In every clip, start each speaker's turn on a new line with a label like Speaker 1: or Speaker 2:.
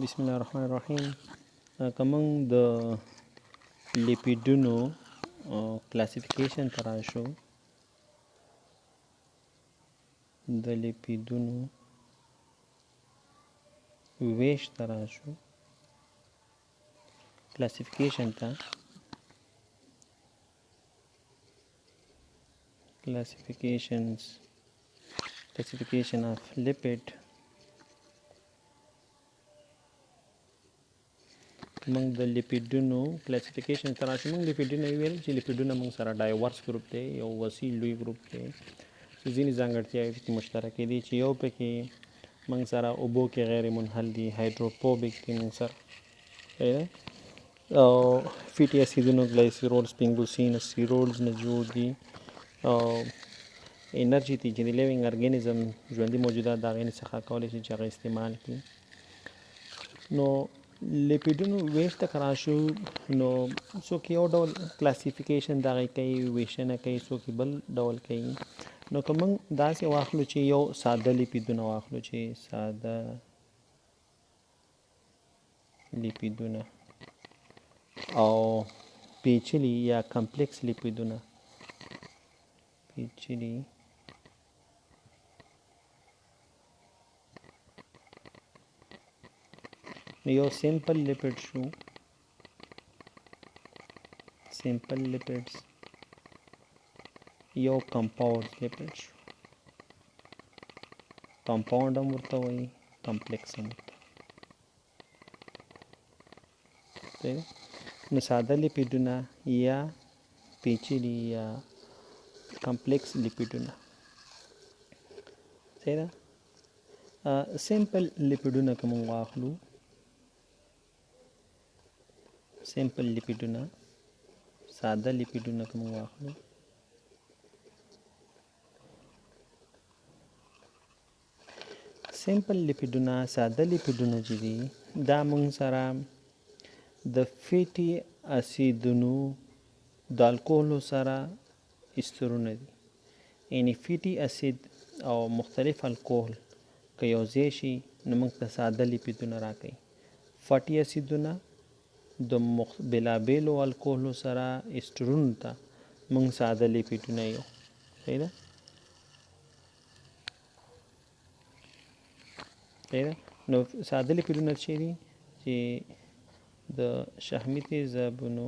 Speaker 1: بسم الله الرحمن الرحیم. کومنګ د لپیدونو کلاسیفیکیشن ته راشو، د لپیدونو ویش ته راشو، کلاسیفیکیشن ته classification of lipid. موږ د لپیدونو کلاسیفیکیشن ته راشو. موږ لپیدونه ویل چې لپیدونه موږ سره ډایورس ګروپ دی، یو وسیع لوی ګروپ دی چې ځینې ځانګړتیاوې پکې مشترکې دي، چې یو پکې موږ سره اوبو کې غیر منحل دي، هایدروفوبیک دي موږ سره، او فیټي اسیدونو ګلایسیرولز پینګوسین اسیرولز نه جوړ دي، او انرژي دي چې د لیوینګ ارګانیزم ژوندي موجودات د هغې نه څخه کولی شي چې هغه استعمال کړي. نو لپیدونو ویش ته که راشو، نو څوک یو ډول کلاسیفیکیشن د هغې کوي، ویشنه کوي، څوک بل ډول کوي. نو که موږ داسې واخلو چې یو ساده لپیدونه واخلو، چې ساده لپیدونه او پیچلي یا کمپلیکس لپیدونه، پیچلي یو سیمپل لپیډ شو، سیمپل لپیډز، یو کمپاوند لپیډ شو، کمپاوند هم ورته وایي، کمپلیکس هم ورته وایي. نو ساده لپیډونه یا پیچلي یا کمپلیکس لپیډونه، صحیح ده. سیمپل لپیډونه که موږ واخلو، سیمپل لپیډونه، ساده لپیډونه که موږ واخلو، سیمپل لپیډونه، ساده لپیډونه چې دي دا موږ سره د فیټي اسیدونو د الکولو سره استرونه دي. یعنی فیټي اسید او مختلف الکول که یو ځای شي نو موږ ته ساده لپیډونه راکوي. فیټي اسیدونه د بېلابېلو الکولو سره استرونو ته موږ ساده لپیډونه یو، صحیح ده. نو ساده لپیډونه څه دي؟ چې د شحمي تیزابونو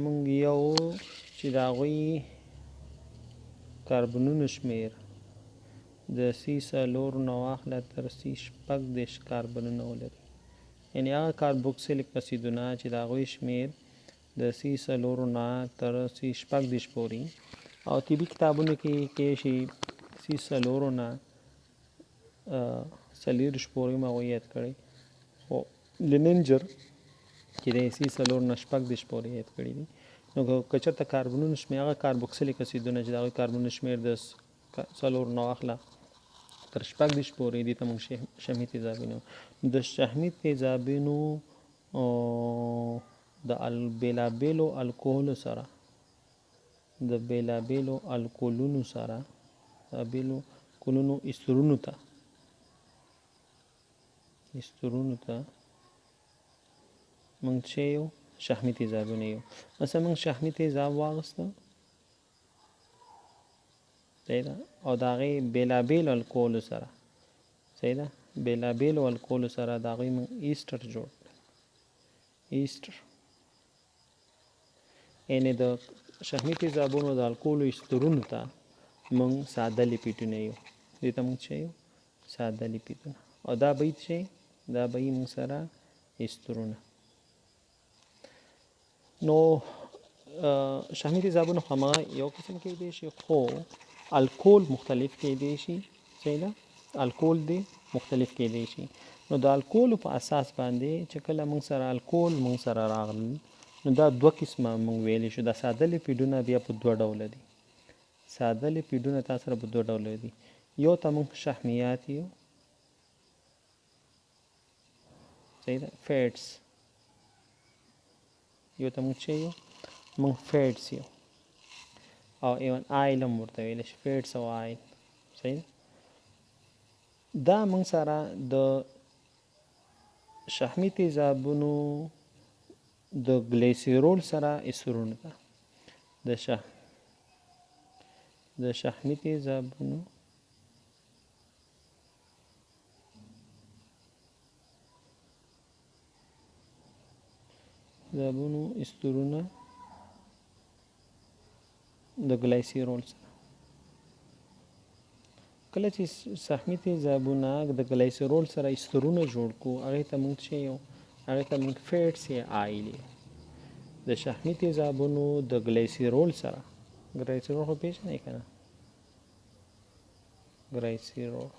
Speaker 1: موږ یو چې د هغوی کاربنونو شمیر د C4 نه واخله تر C6 کاربنونه ولري. یعنې هغه کاربوکسیلیک اسیدونه چې د هغوی شمیر د C4 نه تر C6 پورې، او طبي کتابونو کې کې شي C4 نه 40 پورې هم هغوی یاد کړی، خو لیننجر چې د C4 نه 6 پورې یاد کړي دي. نو که چېرته کاربنونو شمیر، هغه کاربوکسیلیک اسیدونه چې د هغوی کاربنونو شمیر د 4 نه واخله تر 6 پورې دي ته موږ شحمي تیزابونه. د شحمي تیزابونو د بېلابېلو الکولو سره، د بېلابېلو الکولونو سره، بېلو کولونو استرونو ته موږ څه یو؟ شحمي تیزابونه یو. مثلا موږ شحمي تیزاب واخیسته، صحیح ده، او د هغې بېلابېلو الکولو سره، صحیح ده، بېلابېلو الکولو سره د هغوی موږ ایسټر جوړ کړو. ایسټر یعنې د شحمي تیزابونو د الکولو استرونو ته موږ ساده لپیډونه یو، دې ته موږ څه یو؟ ساده لپیډونه. او دا به یې څه؟ دا به یې موږ سره استرونه. نو شحمي تیزابونه خو هماغه یو قسم کېدی شي، خو الکول مختلف کېدی شي، صحیح ده، الکول دې مختلف کېدی شي. نو د الکولو په اساس باندې چې کله موږ سره الکول موږ سره راغلل، نو دا دوه قسمه موږ ویلی شو. دا ساده لپیډونه بیا په دوه ډوله دي. ساده لپیډونه تا سره په دوه ډوله دي. یو ته موږ شحمیات یو، صحیح ده، فیټس. یو ته موږ څه یو؟ موږ فیټس یو، او ایون آیل هم ورته ویلی شي، فیټس او آیل، صحیح ده. دا موږ سره د شحمي تیزابونو د ګلیسیرول سره استرون ده د شحمي تیزابونو استرونه د ګلیسیرول سره کله چې شحمي تیزابونه د ګلیسیرول سره استرونه جوړ کو هغه ته موږ څه یو هغه ته موږ فیټس یا آیل د شحمي تیزابونو د ګلیسیرول سره ګلیسیرول خو پیژنئ کنه ګلیسیرول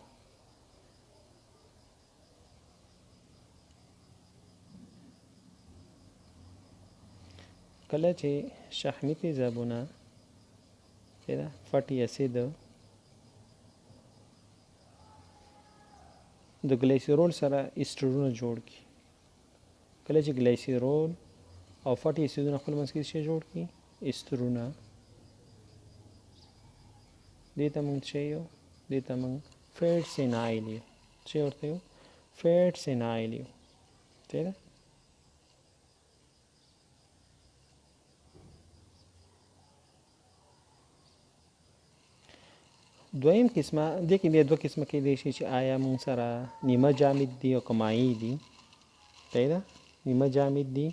Speaker 1: کله چې شحمي تیزابونه چې دا فټي اسید د ګلیسیرول سره استرونه جوړ کی کله چې ګلیسیرول او فټي اسیدونه خپل منځ کې څه جوړ کی استرونه دې ته موږ څه یو دې ته موږ فیټس ان آیل یو څه ورته یو فیټس ان آیل یو څه ده دویم قسمه د کې بیا دوه قسمه کې دی چې آیا مون سره نیمه جامد دي او کمایي دي پیدا نیمه جامد دي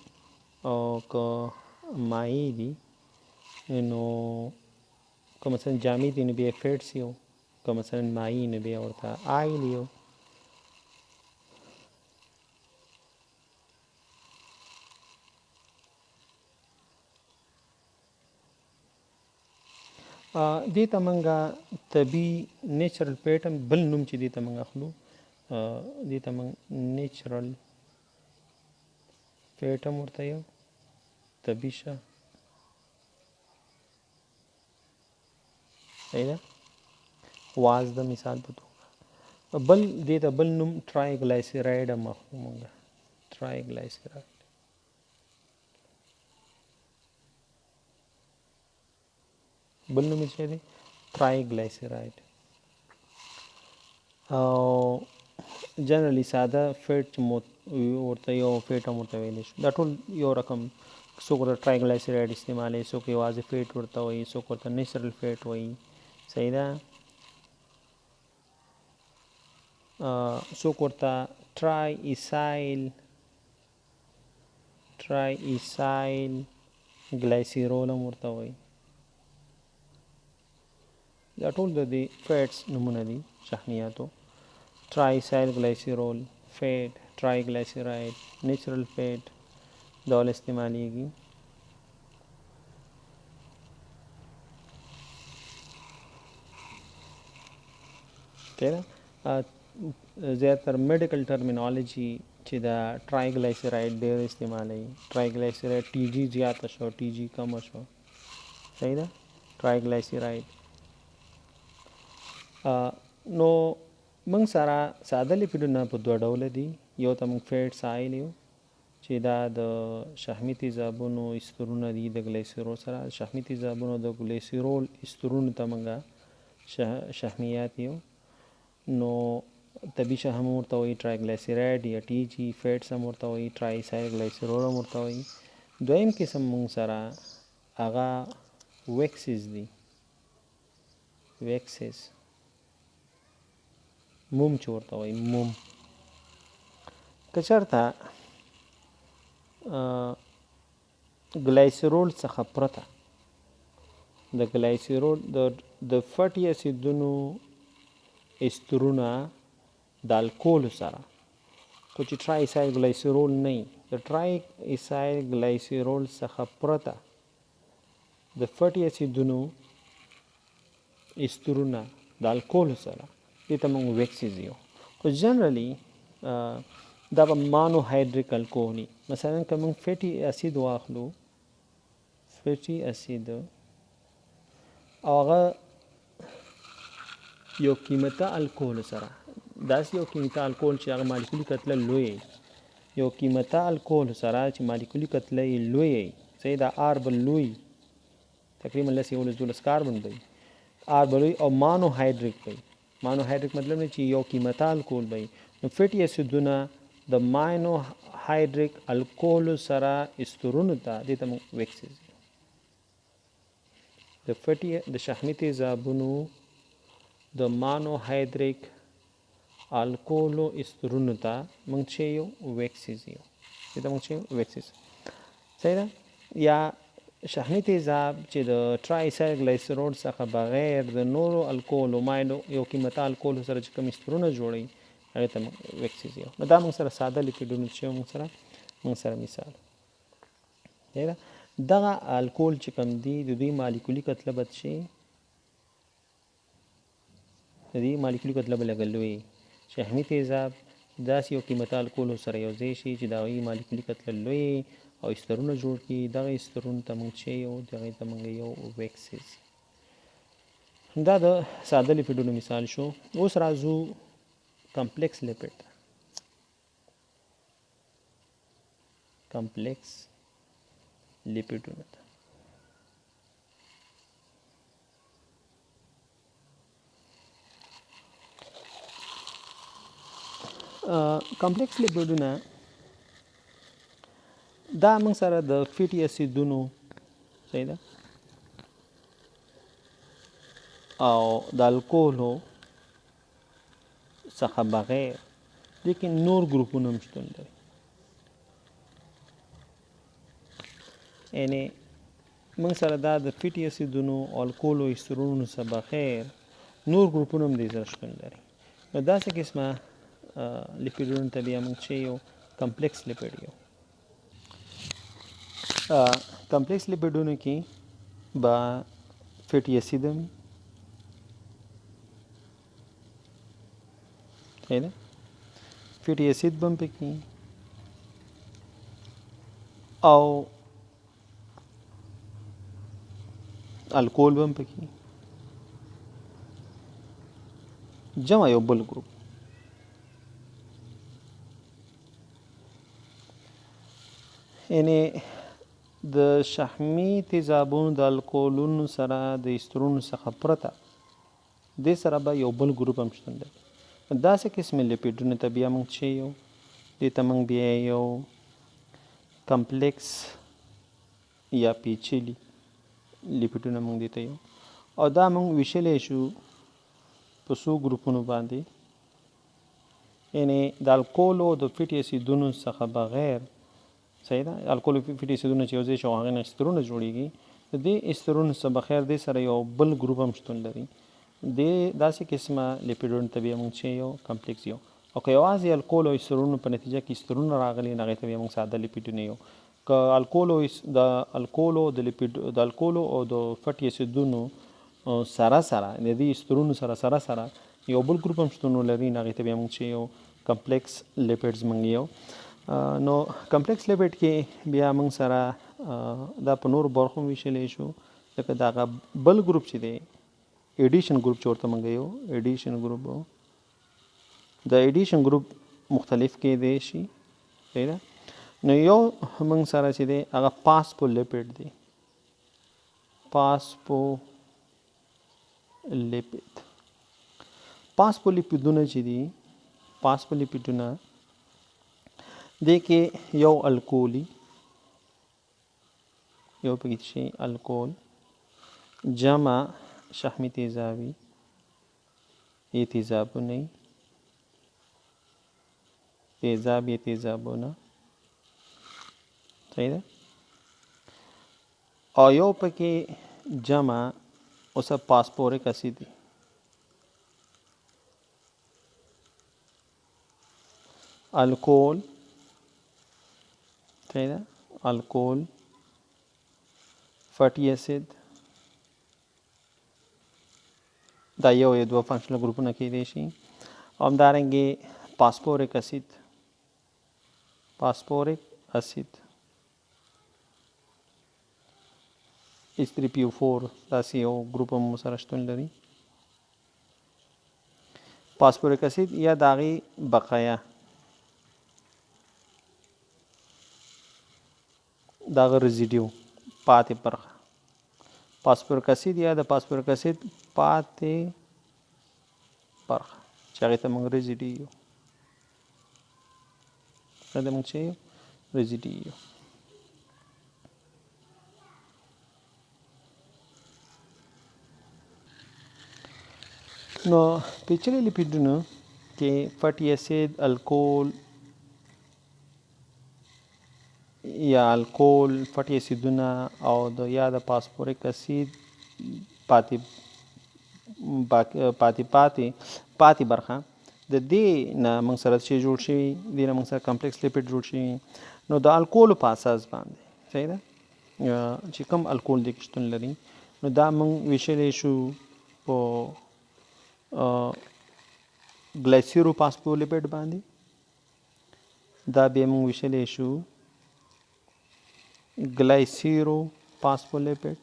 Speaker 1: او کمایي دي نو که مثلا جامد دي نو بیا فیټس یو که مثلا مایي نو بیا ورته آیل یو دې ته منګه طبي نیچرل پیټم بل نوم چې دې ته منګه اخلو دې ته منګ نیچرل پیټم ورته یو طبي شه ایدا واز د مثال په توګه بل دې ته بل نوم ټرایګلایسیراید هم اخلو منګه ټرایګلایسیراید بل نوم یې دی ټرایګلایسیراید او جنرالي ساده فیټ ورته یو فیټ هم ورته ویلی شو دا ټول یو رقم څوک ورته ټرایګلایسیراید استعمالوي څوک یوازې فیټ ورته وایي څوک ورته نیچرل فیټ وایي صحیح ده څوک ورته ټرای ایسایل ګلایسیرول هم ورته وایي دا ټول د دې فیټس نمونه دي شحمیاتو ټرایسایل ګلایسیرول فیټ ټرایګلایسیراید نیچرل فیټ ډول استعمالیږي تیرا زیاتره میډیکل ټرمینالوجي چې دا ټرایګلایسیراید ډېر استعمالوي ټرایګلایسیراید ټي جي زیاته شو ټي جي کم شو صحیح ده ټرایګلایسیراید نو موږ سره ساده لیپیډونه په دوه ډوله دي یو ته موږ فیټس آیل یو چې دا د شحمي تیزابونو استرونه دي د ګلیسیرول سره شحمي تیزابونو د ګلیسیرول استرونو ته موږ شحمیات یو نو طبي شحم ورته وایي ټرایګلایسیراید یا ټي جي فیټس هم ورته وایي ټرایسایل ګلیسیرول هم ورته وایي دویم قسم موږ سره هغه ویکسز دي ویکسز موم چې ورته وایي موم که چېرته ګلایسیرول څخه پرته د ګلایسیرول د فټي اسیدونو استرونه د الکول سره خو چې ټرایسایل ګلایسیرول نه د ټرایسایل ګلایسیرول څخه پرته د فټي اسیدونو استرونه د الکول سره دې ته موږ ویکسز یو خو جنرالي دا به مانو هایدریک الکوهل مثلا که موږ فیټي اسید واخلو فیټي اسید او هغه یو قیمته الکوهل سره داسې یو قیمته الکوهل چې هغه مالیکولي کتله لوی یو قیمته الکوهل سره چې مالیکولي کتله یې لوی صحیح دا آر بل لوی تقریبا 10 کاربن دی آر بل لوی او مانو هایدریک دی مانوهایدریک مطلب نه چې یو قیمته الکول وي. نو فیټي اسیدونه د مانوهایدریک الکول سره استرونو ته دې ته موږ ویکسز د شحمي تیزابونو د مانوهایدریک الکولو استرونو ته موږ چې یو ویکسز یو دې ته موږ چې ویکسز صحیح ده. یا شحمي تیزاب چې د ټرایسایل ګلیسرول څخه بغیر د نورو الکولو ماینو یو قیمته الکول سره چې کوم استرونه جوړي هغه ته ویکسز یو. نو دا موږ سره ساده لیپیډونه چې موږ سره مثال دی. دغه الکول چې کوم دی د دوی مالیکولي کتله بد شي د دې مالیکولي کتله به لږ لوی شحمي تیزاب داسې یو قیمته الکول سره یو ځای شي چې د هغوی مالیکولي کتله لوی او استرونه جوړ کړي. دغه استرونو ته موږ چې یو دغې ته موږ یو ویکسز. دا د ساده لیپیډونو مثال شو. اوس راځو کمپلیکس لیپیډ کمپلیکس لیپیډونو ته. کمپلیکس لیپیډونه دا موږ سره د فیټي اسیدونو صحیح ده او د الکولو څخه بغیر لیکن نور ګروپونه هم شتون لري. یعنې موږ سره دا د فیټي اسیدونو او الکولو استرونو څخه بغیر نور ګروپونه هم دې سره شتون لري. نو داسې قسمه لیپیډونو ته بیا موږ چې یو کمپلیکس لیپیډ یو. کمپلیکس لیپیډونو کې به فیټي اسید هم صحیح ده فیټي اسید به هم پکې او الکول به هم پکې جمع یو بل ګروپ. یعنې د شحمي تیزابونو د الکولونو سره د استرونو څخه پرته دې سره به یو بل ګروپ هم شتون لري. داسې قسمې لیپیډونو ته بیا موږ چې یو دې ته موږ بیا یو کمپلیکس یا پیچلي لیپیډونه موږ دې ته یو او دا موږ ویشلی شو په څو ګروپونو باندې. یعنې د الکولو د فیټي اسیدونو څخه بغیر صحیح ده الکول فیټي اسیدونه چې یو ځای شي او هغې نه استرونه جوړېږي د دې استرونو څخه بغیر دې سره یو بل ګروپ هم شتون لري. داسې قسمه لیپیډونو ته بیا موږ چې یو کمپلیکس یو. او که یوازې الکول او استرونو په نتیجه کې استرونه راغلي نو هغې ته بیا موږ ساده لیپیډونه یو. که الکولو او د فیټي اسیدونو سره د دې استرونو سره یو بل ګروپ هم شتون ولري نو هغې ته بیا موږ چې یو کمپلیکس لیپیډز موږ یو. نو کمپلیکس لیپیډ کې بیا موږ سره دا په نورو برخو ویشلی شو. لکه د هغه بل ګروپ چې دی ایډیشن ګروپ چې ورته موږ یو ایډیشن ګروپ د ایډیشن ګروپ مختلف کېدی شي صحیح ده. نو یو موږ سره چې دی هغه فاسفولیپیډ دی فاسفولیپیډونه چې دي فاسفولیپیډونه دې کې یو الکولي یو پکې شي الکول جمع شحمي تیزابي یې تیزابونه صحیح ده او یو پکې جمع اوس فاسفورک اسید دی. الکول صحیح ده الکول فیټي اسید دا یو یا دوه فنکشنل ګروپونه کېدی شي. او همدارنګې فاسفورک اسید H3PO4 داسې یو ګروپ هم سره شتون لري. فاسفورک اسید یا د هغې بقایا د هغه رزیډیو پاتې برخه فاسفورک اسید یا د فاسفورک اسید پاتې برخه چې هغې ته موږ ریزیډي یو. هغې ته موږ چې یو ریزیډي یو. نو پیچلي لیپیډونو کې فټي اسید، الکول یا فټي اسیدونه او د یا د فاسفوریک اسید پاتې برخه د دې نه موږ سره چې جوړ شوي، دې نه موږ سره کمپلیکس لیپیډ جوړ شوي. نو د الکولو په اساس باندې صحیح ده چې کوم الکول دې کې شتون لري، نو دا موږ ویشلی شو په ګلایسیرو فاسفولیپیډ باندې. دا بیا موږ ویشلی شو ګلایسیرو فاسفولیپیډ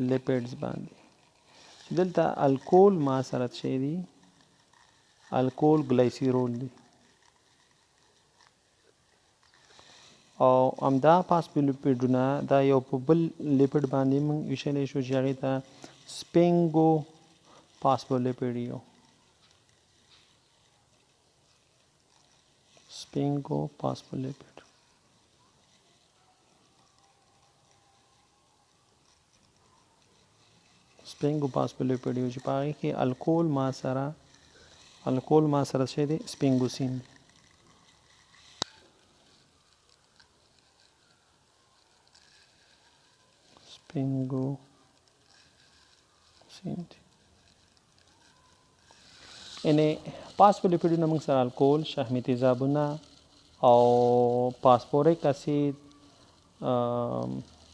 Speaker 1: لیپیډز باندې. دلته الکول ما سره څه دي؟ الکول ګلایسیرول دی او همدا فاسفولیپیډونه دا یو په بل لیپیډ باندې موږ ویشلی شو چې هغې ته سپینګو فاسفولیپیډ یو. سپینګو فاسفولیپیډ یو چې په هغې کې الکول ما سره څه دی؟ سپینګوسین دی. یعنې فاسفولیپیډونه موږ سره الکول، شحمي تیزابونه او فاسفوریک اسید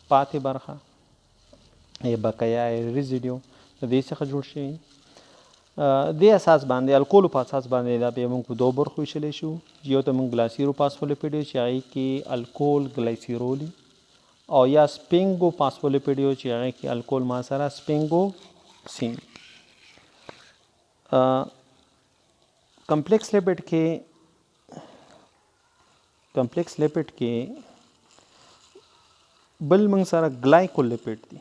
Speaker 1: پاتې برخه یا بقایا ریزیډیو د دې څخه جوړ شوي. دې اساس باندې الکولو په اساس باندې دا بیا موږ په دوه برخو ویشلی شو. یو ته موږ ګلایسیرو فاسفولیپیډ چې هغې کې الکول ګلایسیرول او یا سپینګو فاسفولیپیډ چې هغې کې الکول ما سره سپینګوسین. کمپلیکس لیپیډ کې بل موږ سره ګلایکولیپیډ دی.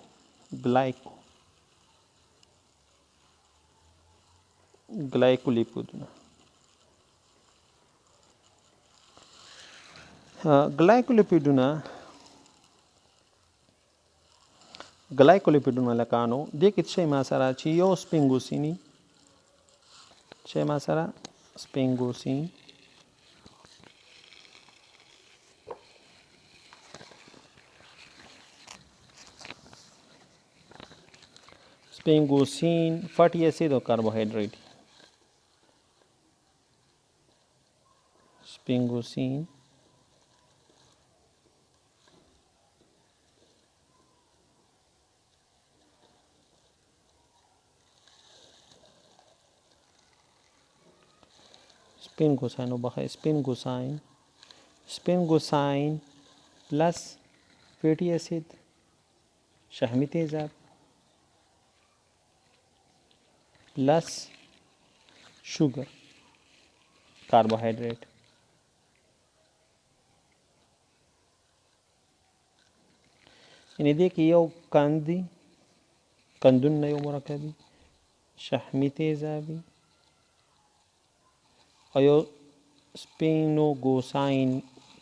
Speaker 1: ګلایکولیپیډونه لکانو دې کې څه ما سره چې یو سپینګوسینی سپینګوسین فټي اسید او کاربوهایډریټ. سپینګوسین سپینګوساین پلس فیټي اسید، شحمي تیزاب پلس شوگر کاربوهایډریټ. یعنې دې کې یو قندون نه یو مرکبي، شحمي تیزابي او یو سپینوګوساین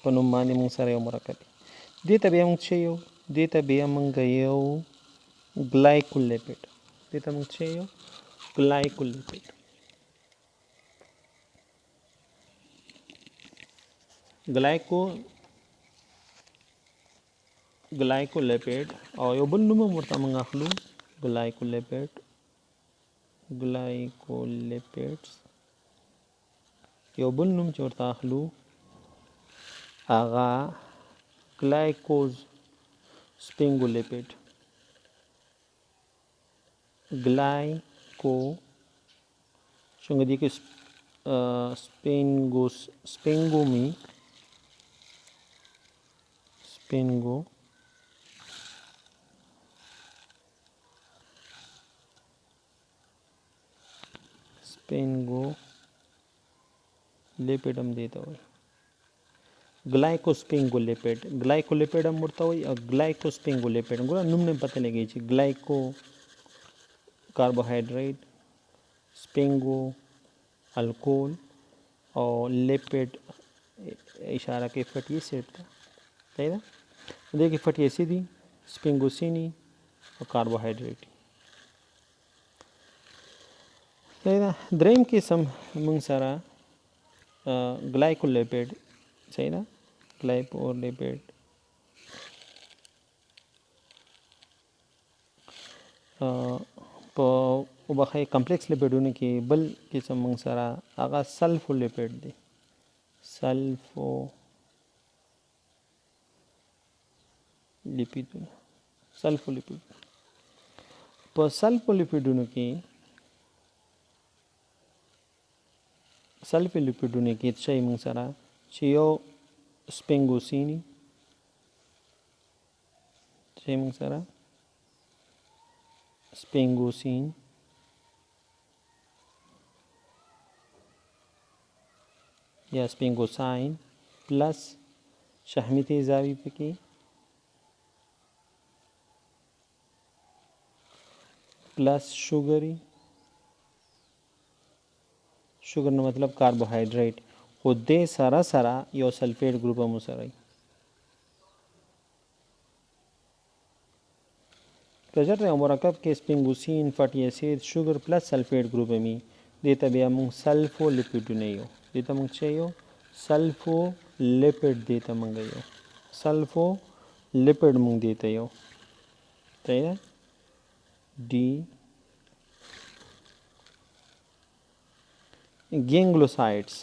Speaker 1: په نوم باندې موږ سره یو مرکبي. دې ته بیا موږ څه یو؟ دې ته بیا موږ یو ګلایکولیپیډ. ګلایکولیپیډ او یو بل نوم هم ورته موږ اخلو ګلایکولیپیډز. یو بل نوم چې ورته اخلو هغه ګلایکوز سپینګولیپیډ. څنګه دې کې سپینګو لیپیډ هم دې ته وایي. ग्लाइकोस्पेंगोलिपिड ग्लाइकोलिपिड هم ورته وایي او ग्लाइकोस्पेंगोलिपिड ګوره نوم نه پته لګي چې glyco carbohydrate स्पेंगो अल्कोहल और लिपिड इशारा के फैटी एसिड था सही ना देखिए फैटी एसिड ही स्पेंगोसिनी और कार्बोहाइड्रेट सही ना द्रेम किस्म मंग सारा ग्लाइकोलिपिड सही ना ग्लाइकोलिपिड په وبخې کمپلیکس لیپیډونو کې بل قسم موږ سره هغه سلفولیپیډ دی سلفولیپیډ په سلفولیپیډونو کې څه موږ سره چې یو سپینګوسینی چې موږ سره स्पेंगोसिन या स्पेंगोसाइन प्लस शहमी तेजावी पे प्लस शुगर न मतलब कार्बोहाइड्रेट वो दे सारा सारा यो सल्फेट ग्रुप मुसराई प्रेशर रे مرکب کې سپینګوسین فیټی اسید شوګر پلس سلفیټ ګروپ می دیته بیا موږ سلفولیپیډونه یو دیته موږ چې یو سلفولیپیډ دیته موږ یو سلفولیپیډ موږ دیته یو صحیح ده डी गैंग्लोसाइड्स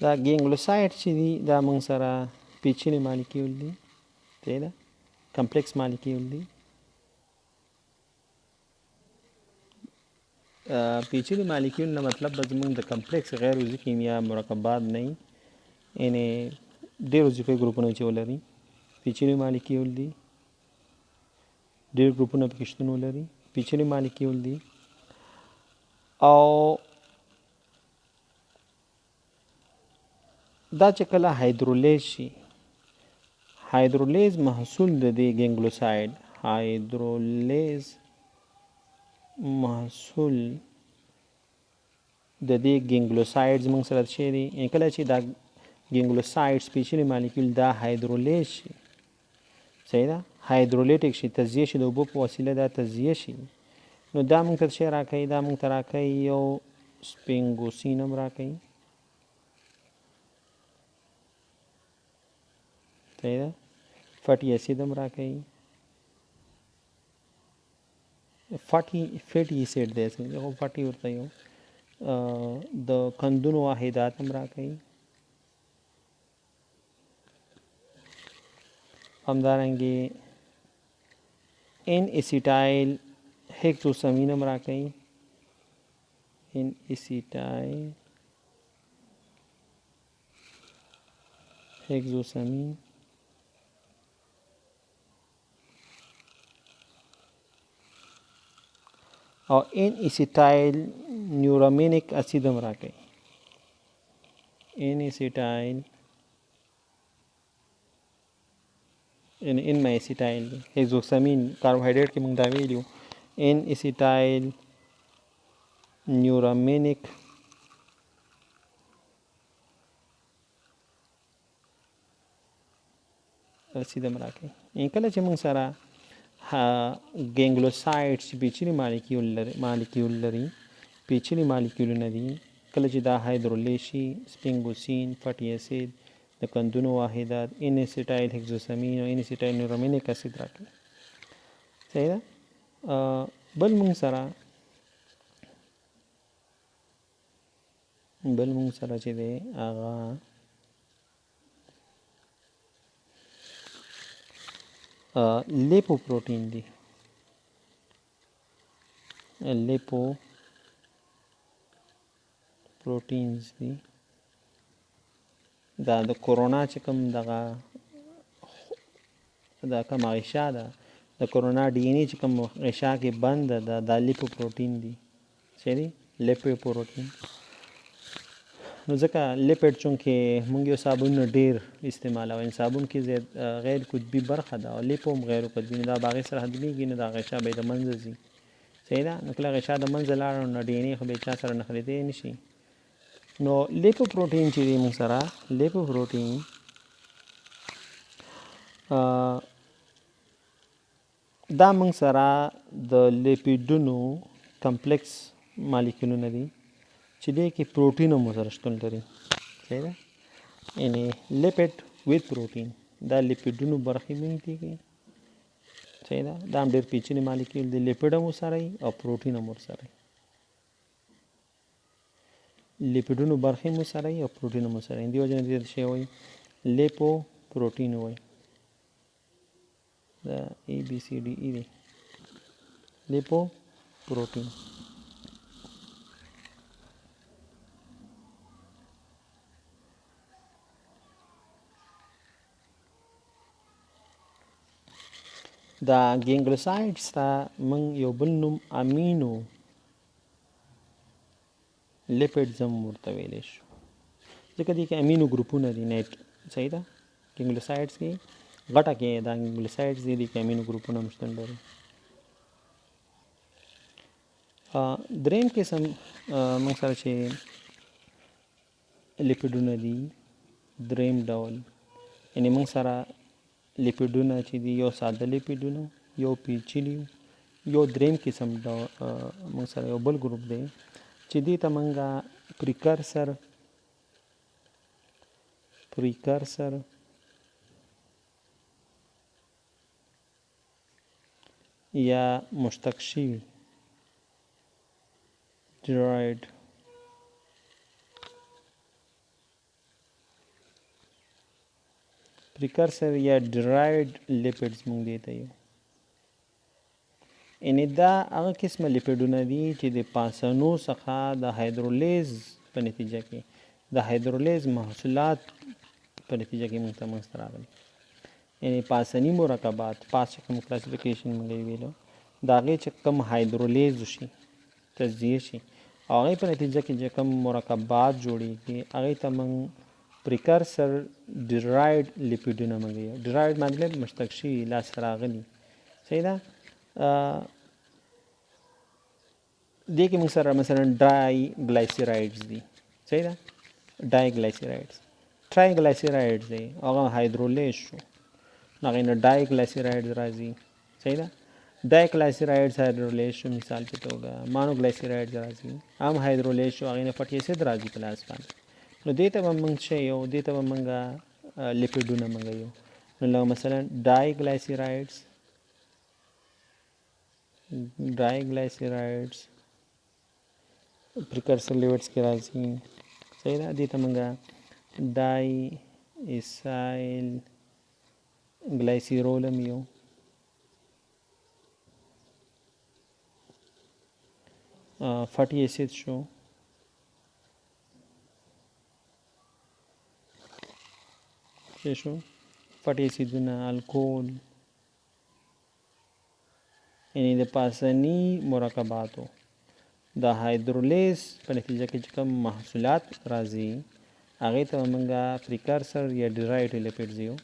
Speaker 1: دا گینګلوسایډ چې دي دا موږ سره پیچلي مالیکیول دي صحیح ده کمپلیکس مالیکیول دي پیچلي مالیکیول نه مطلب به زموږ د کمپلیکس غیر عضوي کیمیا مرکبات نه وي یعنې ډېر وظیفوي ګروپونه چې ولري پیچلي مالیکیول دي ډېر ګروپونه پکې شتون ولري پیچلي مالیکیول دي او دا چې کله هایدرولیز شي هایدرولیز محصول د دې گینګلوسایډ هایدرولیز محصول د دې گینګلوسایډز موږ سره شي دي کله چې دا گینګلوسایډ سپیشلی مالیکول دا هایدرولیز شي صحیح ده هایدرولیټیک شي تجزیه شي د اوبو په وسیله دا تجزیه شي نو دا موږ ته څه راکوي دا موږ ته راکوي یو سپینګوسین هم راکوي صحیح ده فیټی اسید هم راکوي فیټی اسید دی هغه فیټی ورته یو د قندونو واحدات هم راکوي همدارنګې ان اسیټایل هیکسوسامین هم راکوي ان اسیټایل هیکسوسامین और एन एसिटाइल न्यूरामिनिक एसिड हम राके एन एसिटाइल इन में एसिटाइल हेक्सोसामिन कार्बोहाइड्रेट के मंगदा वेलियो एन एसिटाइल न्यूरामिनिक एसिड हम राके इनकले چې موږ سره گینګلوسایډ چې پیچلي مالیکیول لري پیچلي مالیکیولونه دي کله چې دا هایدرولیز شي سپینګوسین فیټی اسید د قندونو واحدات ان اسیټایل هیکسوسامین او ان اسیټایل نیورامینیک اسید راکوي صحیح ده بل موږ سره چې دی هغه لیپوپروټین دی لیپوپروټینز دی دا د کورونا چې کوم دغه دا کوم غشا ده د کورونا ډي ان اے چې کوم غشا کې بند ده د لیپو پروتین دي چې دی لیپو پروتین. نو ځکه لیپټ چونکې مونږ یو صابون ډیر استعمالوو صابون کې زیات غیر قطبي برخه ده او لیپو هم غیر قطبي نه دا باغې سره هضمېږي نه دا غشا به د منځه ځي صحیح ده. نو کله غشا د منځه لاړه نو ډي ان اے خو به چا سره نښلېدی نه شي. نو لیپو پروتین چې دی مونږ سره لیپو پروتین دا مونږ سره د لپیدونو کمپلیکس مالیکولونه دي چې دې کې پروتین هم سره شتون لري صحیح ده. یعنی لیپټ ویت پروتین دا لپیدونو برخې مونږ دي صحیح ده. دا هم ډېر پیچلي مالیکول دي لیپډ هم ورسره او پروتین هم ورسره لیپیدونو برخې هم ورسره او پروتین هم ورسره دې وجه نه دې شی وایي لیپو پروتین وایي دا ای بی سی ډي ای دی لیپو پروتین. دا ګینګلوسایډز ته موږ یو بل نوم امینو لیپیډز هم ورته ویلی شو ځکه دې کې امینو ګروپونه دي نیټ صحیح ده. ګینګلوسایډز کې غټه کې دا ګینګلوسایډز دي کې امینو ګروپونه هم شتون لري. دریم قسم موږ سره چې لیپیډونه دي دریم ډول یعنې موږ سره لیپیډونه چې دي یو ساده لیپیډونه یو پیچلي یو دریم قسم موږ سره یو بل ګروپ دی چې دې ته موږ پریکرسر یا مشتق شوي ډرایډ پریکرسر یا ډرایډ لیپیډز موږ دې ته یو یعنې دا هغه قسمه لیپیډونه دي چې د پاسنو څخه د هایدرولیز په نتیجه کې د هایدرولیز محصولات په نتیجه کې موږ ته منځته راغلي یعنې پاسني مرکبات پاس چې کوم کلاسیفیکیشن موږ یې ویلو د هغې چې کوم هایدرولیز شي تجزیه شي او هغې په نتیجه کې چې کوم مرکبات جوړېږي هغې ته موږ پریکرسر ډرایډ لیپیډونه موږ یو ډرایډ مطلب مشتق شوي لاسته راغلي صحیح ده. دې کې موږ سره مثلا ډای ګلایسیرایډز دي صحیح ده. ډای ګلایسیرایډز ټرای ګلایسیرایډز دی هغه هایدرولیز شو نو هغې نه ډای ګلایسیرایډز راځي صحیح ده. ډای ګلایسیرایډز هایدرولیز شو مثال په توګه مانو ګلایسیرایډز راځي هم هایدرولیز شو هغې نه فټي اسید راځي په لاس باندې نو دې ته به موږ څه یو دې ته به موږ لیپیډونه موږ یو نو لکه مثلا ډای ګلایسیرایډز پریکرسر لیپیډز کې راځي صحیح ده. دې ته موږ ډای ایسایل ګلایسیرول هم یو فټي اسید شو څه شو فټي اسیدونه الکول یعنې د پاسني مرکباتو د هایدرولیز په نتیجه کې چې کوم محصولات راځي هغې ته موږ پریکرسر یا ډرایډ لیپیډز یو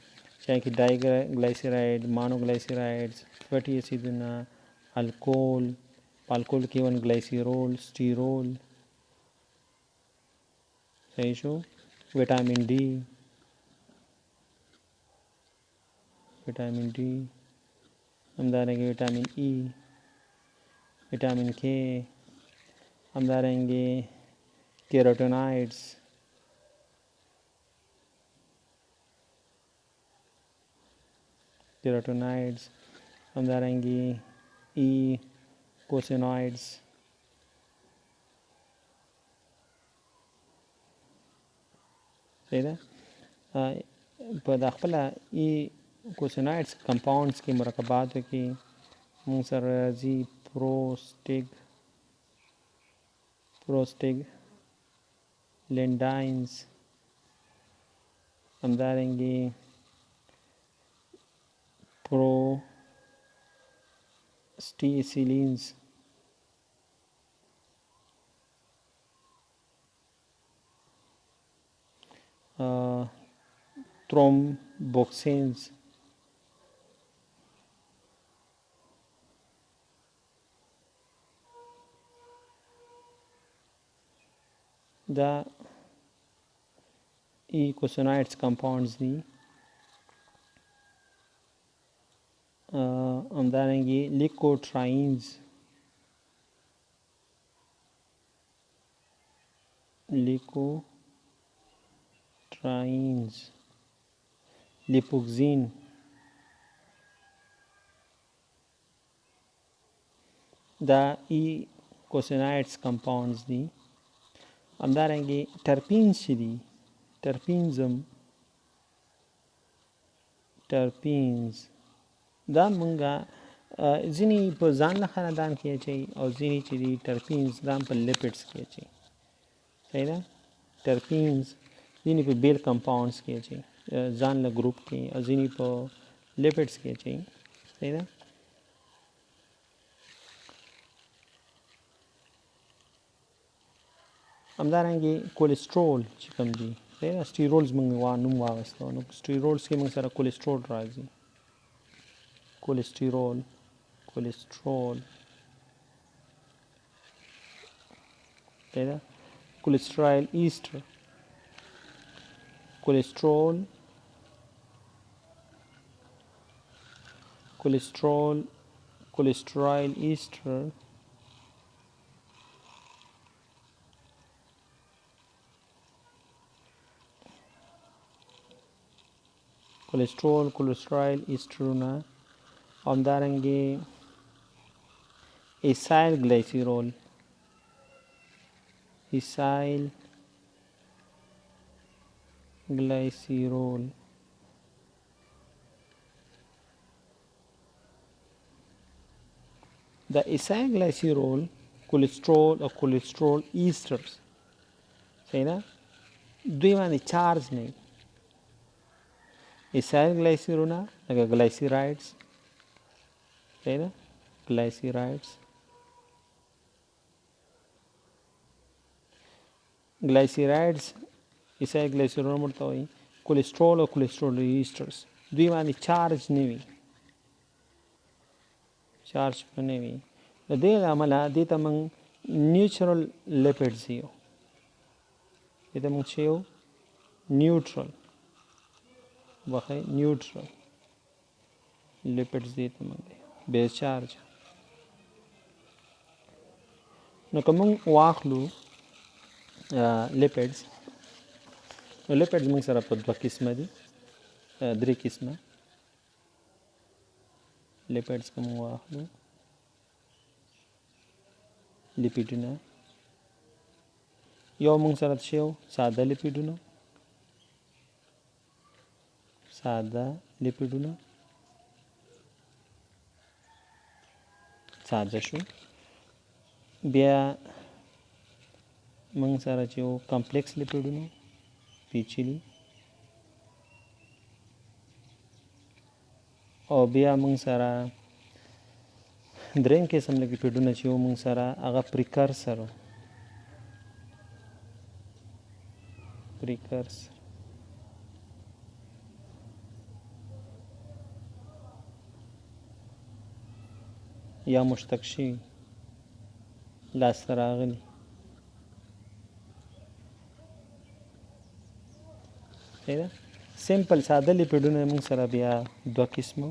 Speaker 1: چې هغې کې ډای ګلایسیرایډ مانو ګلایسیرایډز فټي اسیدونه الکول په الکول کې ون ګلایسیرول سټیرول صحیح شو. ویټامین ډي همدارنګه ویټامین ای ویټامین کې همدارنګه کیروټینایډز همدارنګه ای کوسینوایډز صحیح ده. په دا خپله ای کوسینوایډز کمپاونډز کې مرکباتو کې موږ سره راځي پروسټیګ لینډاینز همدارنګه پروسټیسیلینز ترومبوکسینز دا ایکوسینوایډز کمپاونډز دي. همدارنګه لیکوټراینز لیپوکسین دا ایکوسینوایډز کمپاونډز دي. همدارنګه ټرپینز چې دي ټرپینز دا مونږه ځینې په ځان له خاندان کې اچوي او ځینې چې دي ټرپینز دا هم په لیپیډز کې اچوي. صحیح ده. ټرپینز ځینې په بیل کمپاونډز کې اچوي ځان له ګروپ کې او ځینې په لیپیډز کې اچوي. صحیح ده. همدارنګه کولیسټرول چې کوم دي سټیرولز موږ نوم واغستو نو سټیرولز کې موږ سره کولیسټرول راځي. کولیسټرول صحیح ده. کولیسټرایل ایسټر کولیسټرایل ایسټر کولیسټرایل ایسټرونه. همدارنګه ایسایل ګلایسیرول د ایسایل ګلایسیرول کولیسټرول او کولیسټرول ایسټرز صحیح ده. دوی باندې چارج نه وي. ایسایل ګلایسیرونه لکه ګلایسیرایډز صحیح ده. ګلایسیرایډز ایسایل ګلایسیرونه ورته وایي. کولیسټرول او کولیسټرول ایسټرز دوی باندې چارج نه وي. د دې له امله دې ته موږ نیوټرل لیپیډز یو. دې ته موږ چې یو نیوټرل لیپیډز دې ته موږ بیس چارج. نو که موږ واخلو لیپیډز نو لیپیډز موږ سره په دوه قسمه دي 3 قسمه لیپیډز که موږ واخلو. لپیدونه یو موږ سره څه یو ساده لیپیدونه ساده شو. بیا موږ سره چې یو کمپلیکس لیپیدونه پیچلي او بیا موږ سره دریم قسم لیپیډونه چې یو موږ سره هغه پریکرسر یا مشتق شوي لاسته راغلي. صحیح ده. سیمپل ساده لیپیډونه موږ سره بیا دوه قسمه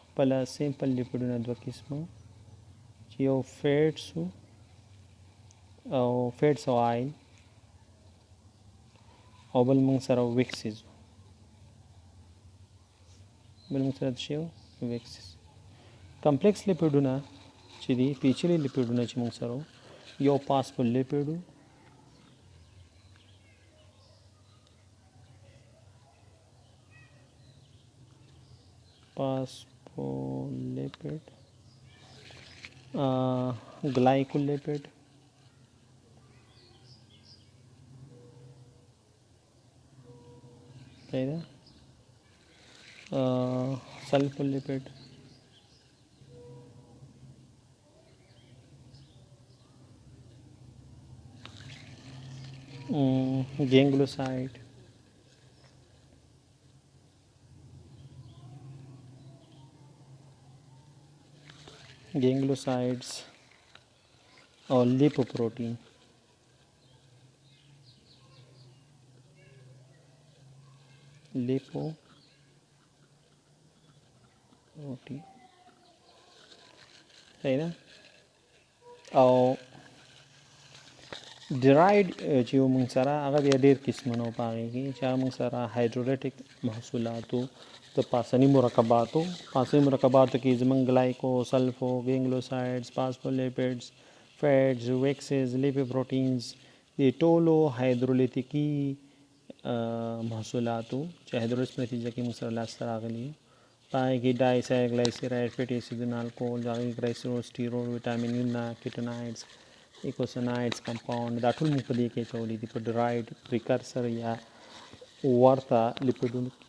Speaker 1: خپله سیمپل لیپیډونه دوه قسمه چې یو فیټس او آیل او بل موږ سره ویکسز کمپلیکس لیپیډونه چې دي پیچلي لیپیډونه چې موږ سره یو فاسفولیپیډ glycolipid صحیح ده. سلفولپیډ، گینګلوسایډ، گینګلوسایډز او لیپوپروټین. لیپوپروټین صحیح ده. او ډرایډ چې موږ سره هغه بیا ډېر قسمونه په هغې کې چې هغه موږ سره هایدرولیټک محصولاتو د پاسني مرکباتو کې زموږ ګلایکو، سلفو، گینګلوسایډز، فاسفولیپیډز، فیټز، ویکسز، لیپوپروټینز، دې ټولو هایدرولیتیکي محصولاتو چې هایدرولیز په نتیجه کې موږ سره لاسته راغلي په هغې کې ډای سایکلایسیراید، فیټي اسیدونه، الکول، د هغې ګلایسیروسټیرول، ویټامینونه، کیټونایډز، ایکوسینایډز کمپاوند، دا ټول موږ په دې کې اچولي دي په ډرایډ پریکرسر یا ورته لیپیډونو کې.